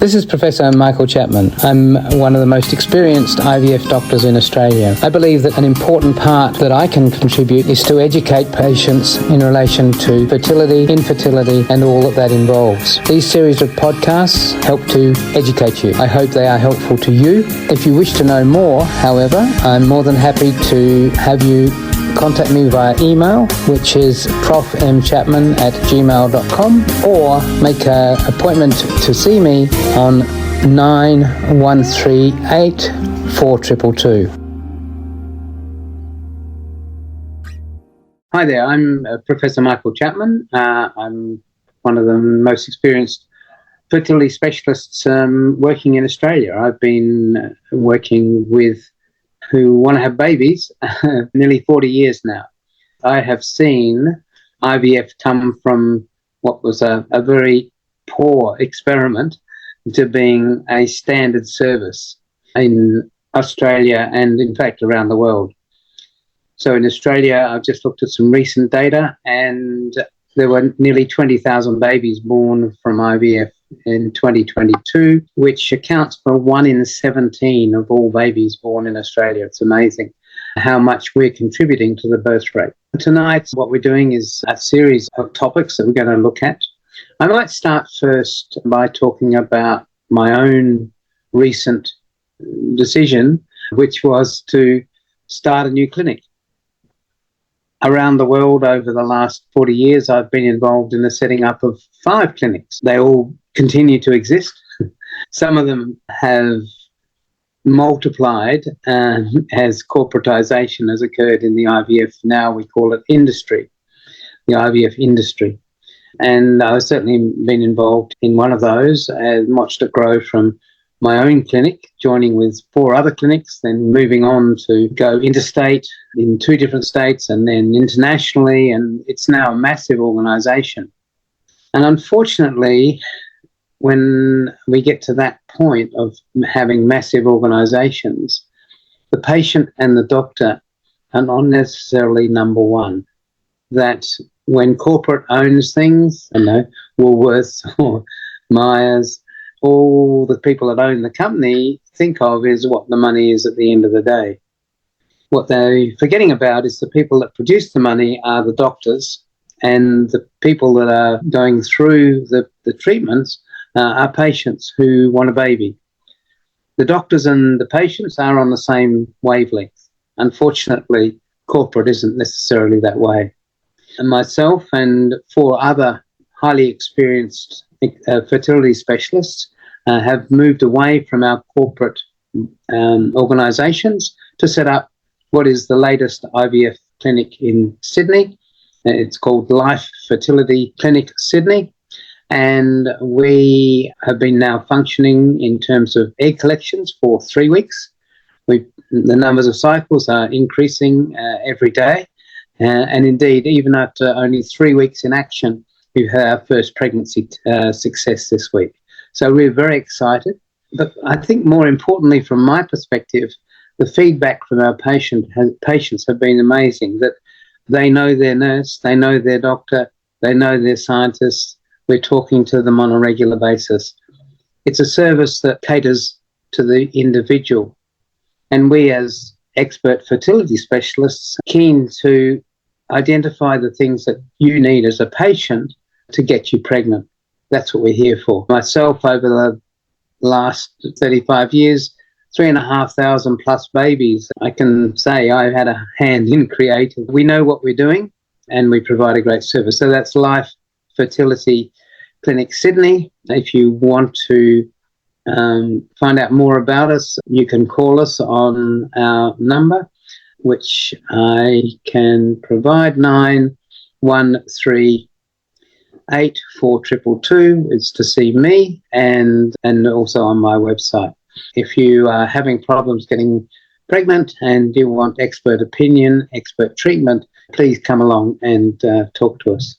This is Professor Michael Chapman. I'm one of the most experienced IVF doctors in Australia. I believe that an important part that I can contribute is to educate patients in relation to fertility, infertility, and all that involves. These series of podcasts help to educate you. I hope they are helpful to you. If you wish to know more, however, I'm more than happy to have you contact me via email, which is profmchapman@gmail.com, or make an appointment to see me on 9138 4222. Hi there, I'm Professor Michael Chapman. I'm one of the most experienced fertility specialists working in Australia. I've been working with who want to have babies nearly 40 years now. I have seen IVF come from what was a very poor experiment to being a standard service in Australia and, in fact, around the world. So in Australia, I've just looked at some recent data, and there were nearly 20,000 babies born from IVF in 2022, which accounts for 1 in 17 of all babies born in Australia. It's amazing how much we're contributing to the birth rate. Tonight, what we're doing is a series of topics that we're going to look at. I might start first by talking about my own recent decision, which was to start a new clinic. Around the world over the last 40 years, I've been involved in the setting up of 5 clinics. They all continue to exist. Some of them have multiplied as corporatization has occurred in the IVF. Now we call it industry, the IVF industry. And I've certainly been involved in one of those and watched it grow from my own clinic, joining with 4 other clinics, then moving on to go interstate in 2 different states and then internationally. And it's now a massive organization. And unfortunately, when we get to that point of having massive organizations, the patient and the doctor are not necessarily number one. That when corporate owns things, Woolworths or Myers, all the people that own the company think of is what the money is at the end of the day. What they're forgetting about is the people that produce the money are the doctors, and the people that are going through the treatments are patients who want a baby. The doctors and the patients are on the same wavelength. Unfortunately, corporate isn't necessarily that way. And myself and 4 other highly experienced fertility specialists have moved away from our corporate organisations to set up what is the latest IVF clinic in Sydney. It's called Life Fertility Clinic Sydney. And we have been now functioning in terms of egg collections for 3 weeks. The numbers of cycles are increasing every day. And indeed, even after only 3 weeks in action, we've had our first pregnancy success this week. So we're very excited. But I think more importantly, from my perspective, the feedback from our patients have been amazing, that they know their nurse, they know their doctor, they know their scientists. We're talking to them on a regular basis. It's a service that caters to the individual. And we as expert fertility specialists are keen to identify the things that you need as a patient to get you pregnant. That's what we're here for. Myself, over the last 35 years, 3,500 plus babies. I can say I've had a hand in creating. We know what we're doing and we provide a great service. So that's Life Fertility Clinic Sydney. If you want to find out more about us, you can call us on our number, which I can provide, 9138 4222. It's to see me and also on my website. If you are having problems getting pregnant and you want expert opinion, expert treatment, please come along and talk to us.